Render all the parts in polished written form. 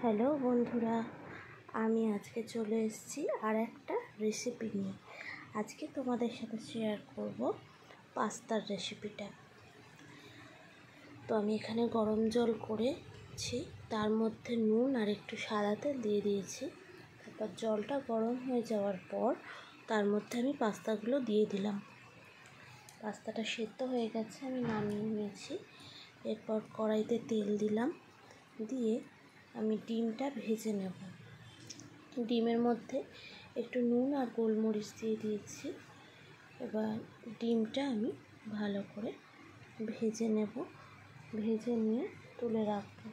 Hello বন্ধুরা, আমি আজকে চলে এসেছি আর একটা রেসিপি নিয়ে। আজকে তোমাদের সাথে শেয়ার করব পাস্তার রেসিপিটা। তো আমি এখানে গরম জল করেছি, তার মধ্যে নুন আর একটু সাদা তেল দিয়ে দিয়েছি। তারপর জলটা গরম হয়ে যাওয়ার পর তার মধ্যে আমি পাস্তাগুলো দিয়ে দিলাম। পাস্তাটা সেদ্ধ হয়ে গেছে, আমি নামিয়ে নিয়েছি। এরপর কড়াইতে তেল দিলাম, দিয়ে আমি ডিমটা ভেজে নেব। ডিমের মধ্যে একটু নুন আর গোলমরিচ দিয়ে দিয়েছি। এবার ডিমটা আমি ভালো করে ভেজে নেব, ভেজে নিয়ে তুলে রাখবো।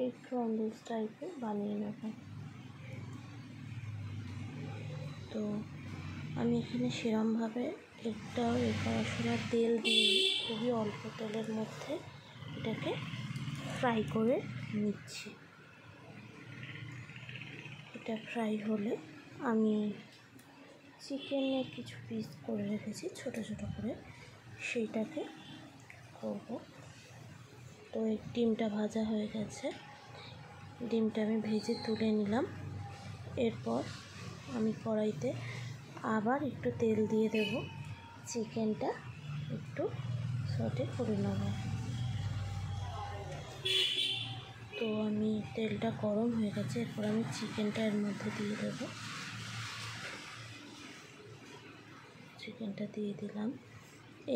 এই ক্রাম্বলস টাইপের বানিয়ে নেব। তো আমি এখানে সেরমভাবে একটাও করার সময় তেল দিয়ে খুবই অল্প তেলের মধ্যে এটাকে ফ্রাই করে নিচ্ছি। এটা ফ্রাই হলে আমি চিকেনের কিছু পিস করে রেখেছি ছোট ছোট করে, সেইটাকে করব। তো এই ডিমটা ভাজা হয়ে গেছে, ডিমটা আমি ভেজে তুলে নিলাম। এরপর আমি কড়াইতে আবার একটু তেল দিয়ে দেব, চিকেনটা একটু সটে করে নেব। তো আমি তেলটা গরম হয়ে গেছে, এরপর আমি চিকেনটা এর মধ্যে দিয়ে দেব। চিকেনটা দিয়ে দিলাম।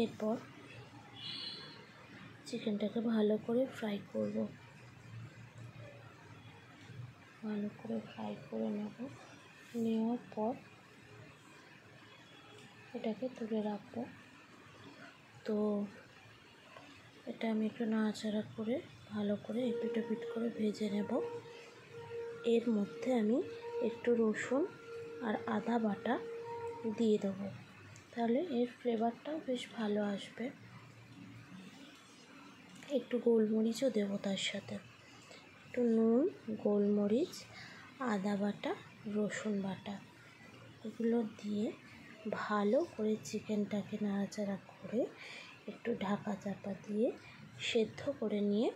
এরপর চিকেনটাকে ভালো করে ফ্রাই করব, ভালো করে ফ্রাই করে নেব। নেওয়ার পর এটাকে তুলে রাখবো। তো এটা আমি একটু নাড়াচাড়া করে ভালো করে এপিট ওপিট করে ভেজে নেব। এর মধ্যে আমি একটু রসুন আর আদা বাটা দিয়ে দেবো, তাহলে এর ফ্লেভারটাও বেশ ভালো আসবে। একটু গোলমরিচও দেবো তার সাথে, একটু নুন, গোলমরিচ, আদা বাটা, রসুন বাটা, এগুলো দিয়ে ভালো করে চিকেনটাকে নাড়াচাড়া করে একটু ঢাকা চাপা দিয়ে সেদ্ধ করে নিয়ে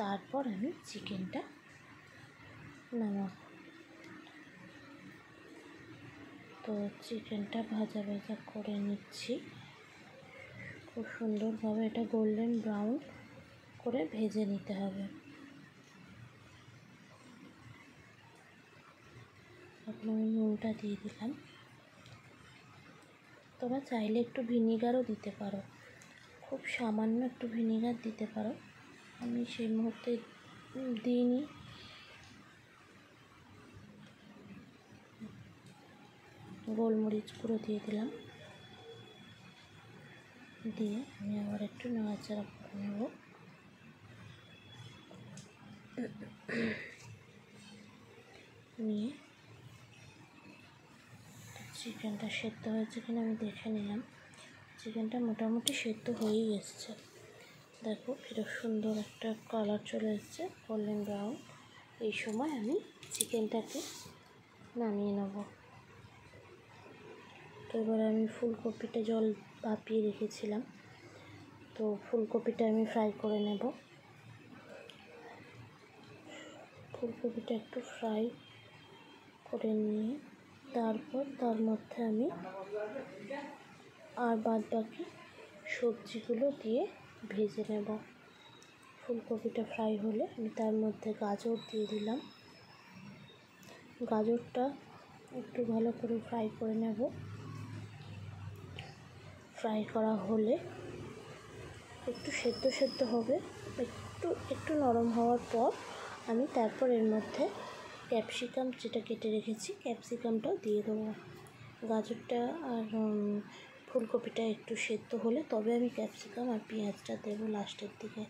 তারপর আমি চিকেনটা নামাবো। তো চিকেনটা ভাজা ভাজা করে নিচ্ছি খুব সুন্দরভাবে। এটা গোল্ডেন ব্রাউন করে ভেজে নিতে হবে। এখন আমি নুনটা দিয়ে দিলাম। তোমরা চাইলে একটু ভিনিগারও দিতে পারো, খুব সামান্য একটু ভিনিগার দিতে পারো, আমি সেই মুহূর্তে দিইনি। গোলমরিচ গুঁড়ো দিয়ে দিলাম, দিয়ে আমি আবার একটু নাড়াচাড়া করে নেব। নিয়ে চিকেনটা সেদ্ধ হয়েছে কিনা আমি দেখে নিলাম। চিকেনটা মোটামুটি সেদ্ধ হয়েই এসছে। দেখো কিরকম সুন্দর একটা কালার চলে এসছে, গোল্ডেন ব্রাউন। এই সময় আমি চিকেনটাকে নামিয়ে নেব। তো এবার আমি ফুলকপিটা জল ভাপিয়ে রেখেছিলাম, তো ফুলকপিটা আমি ফ্রাই করে নেব। ফুলকপিটা একটু ফ্রাই করে নিয়ে তারপর তার মধ্যে আমি আর বাদ বাকি সবজিগুলো দিয়ে ভেজে নেব। ফুলকপিটা ফ্রাই হলে আমি তার মধ্যে গাজর দিয়ে দিলাম। গাজরটা একটু ভালো করে ফ্রাই করে নেব। ফ্রাই করা হলে একটু সেদ্ধ সেদ্ধ হবে, একটু নরম হওয়ার পর আমি তারপর এর মধ্যে ক্যাপসিকাম যেটা কেটে রেখেছি, ক্যাপসিকামটাও দিয়ে দেবো। গাজরটা আর ফুলকপিটা একটু সেদ্ধ হলে তবে আমি ক্যাপসিকাম আর পেঁয়াজটা দেবো লাস্টের দিকে।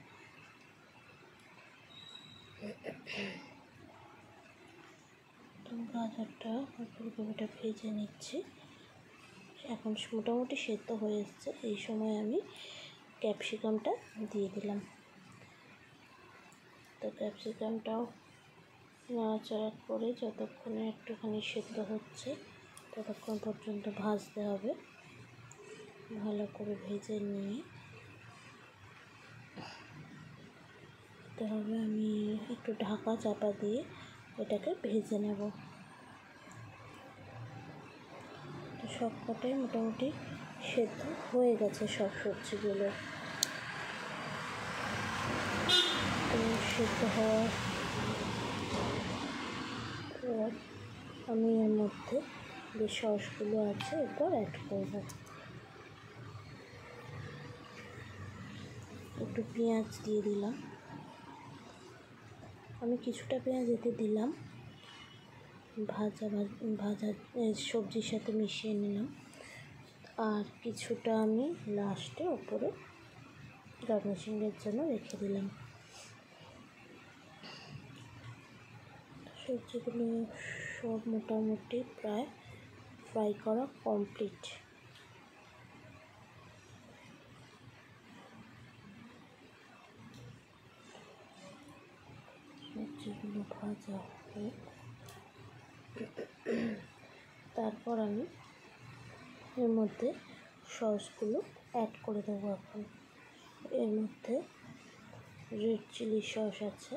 তো গাজরটা আর ফুলকপিটা ভেজে নিচ্ছি, এখন মোটামুটি সেদ্ধ হয়ে এসছে। এই সময় আমি ক্যাপসিকামটা দিয়ে দিলাম। তো ক্যাপসিকামটাও নাড়াচাড়া করে যতক্ষণে একটুখানি সেদ্ধ হচ্ছে ততক্ষণ পর্যন্ত ভাজতে হবে। ভালো করে ভেজে নিয়ে করতে হবে, আমি একটু ঢাকা চাপা দিয়ে এটাকে ভেজে নেব। তো সবকটাই মোটামুটি সেদ্ধ হয়ে গেছে সব সবজিগুলো। তো সেদ্ধ হওয়ার পর আমি এর মধ্যে যে সসগুলো আছে এরপর অ্যাড করব। একটু পেঁয়াজ দিয়ে দিলাম, আমি কিছুটা পেঁয়াজ এতে দিলাম, ভাজা সবজির সাথে মিশিয়ে নিলাম, আর কিছুটা আমি লাস্টে ওপরে গার্নিশিংয়ের জন্য রেখে দিলাম। সবজিগুলো সব মোটামুটি প্রায় ফ্রাই করা কমপ্লিট। সবজিগুলো ভাজা হয়ে তারপর আমি এর মধ্যে সসগুলো অ্যাড করে দেবো। এখন এর মধ্যে রেড চিলি সস আছে,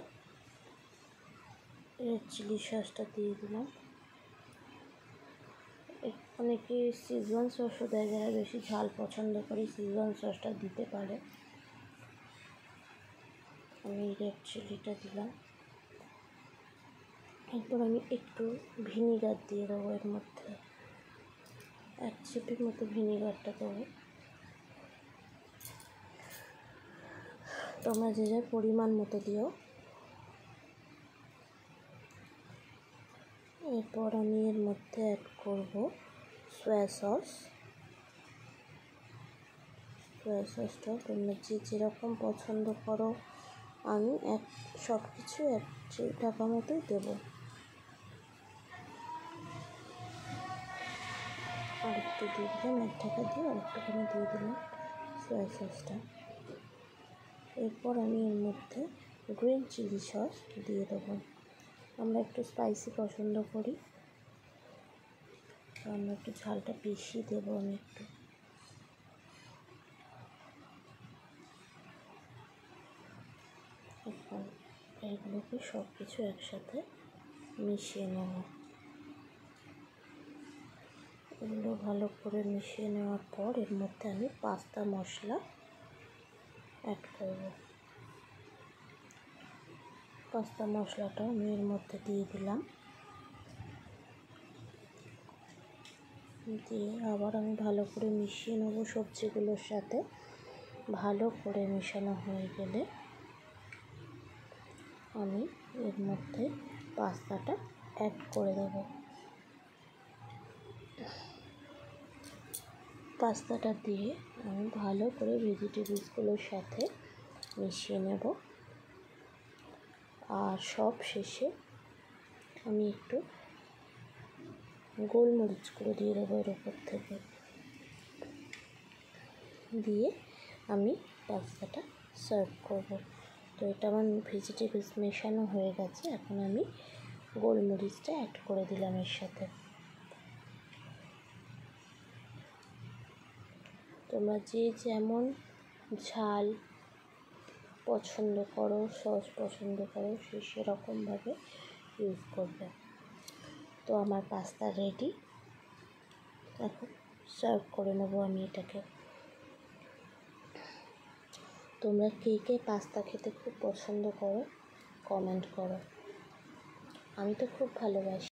রেড চিলি সসটা দিয়ে দিলাম। অনেকে সিজওয়ান সসও দেয়, যারা বেশি ঝাল পছন্দ করে সিজওয়ান সসটা দিতে পারে। আমি রেড চিলিটা দিলাম। এরপর আমি একটু ভিনিগার দিয়ে দেবো এর মধ্যে, 1 চিপির মতো ভিনিগারটা দেবো। তোমরা যে যার পরিমাণ মতো দিও। এরপর আমি এর মধ্যে অ্যাড করব সয়া সস। সয়া সসটা তোমরা যে যেরকম পছন্দ করো, আমি সব কিছু 1 টাকা মতোই দেবো। আরেকটু দিয়ে দিলাম, 1 টাকা দিয়ে আরেকটুখানি দিয়ে দিলাম সয়া সসটা। এরপর আমি এর মধ্যে গ্রিন চিলি সস দিয়ে দেবো। আমরা একটু স্পাইসি পছন্দ করি, আমরা একটু ঝালটা বেশি দেবো। আমি একটু এখন এগুলোকে সব কিছু একসাথে মিশিয়ে নেব। এগুলো ভালো করে মিশিয়ে নেওয়ার পর এর মধ্যে আমি পাস্তা মশলা অ্যাড করব। পাস্তা মশলাটা আমি এর মধ্যে দিয়ে দিলাম, দিয়ে আবার আমি ভালো করে মিশিয়ে নেব সবজিগুলোর সাথে। ভালো করে মেশানো হয়ে গেলে আমি এর মধ্যে পাস্তাটা অ্যাড করে দেব। পাস্তাটা দিয়ে আমি ভালো করে ভেজিটেবলসগুলোর সাথে মিশিয়ে নেব। আর সব শেষে আমি একটু গোলমরিচ গুঁড়ো দিয়ে দেবো এর উপর থেকে, দিয়ে আমি পাস্তাটা সার্ভ করব। তো এটা আমার ভেজিটেবলস মেশানো হয়ে গেছে। এখন আমি গোলমরিচটা অ্যাড করে দিলাম এর সাথে। তোমরা যে যেমন ঝাল পছন্দ করো, সস পছন্দ করো, সেরকমভাবে ইউজ করবে। তো আমার পাস্তা রেডি। এখন সার্ভ করে নেব আমি এটাকে। তোমরা কে কে পাস্তা খেতে খুব পছন্দ করো কমেন্ট করো। আমি তো খুব ভালোবাসি।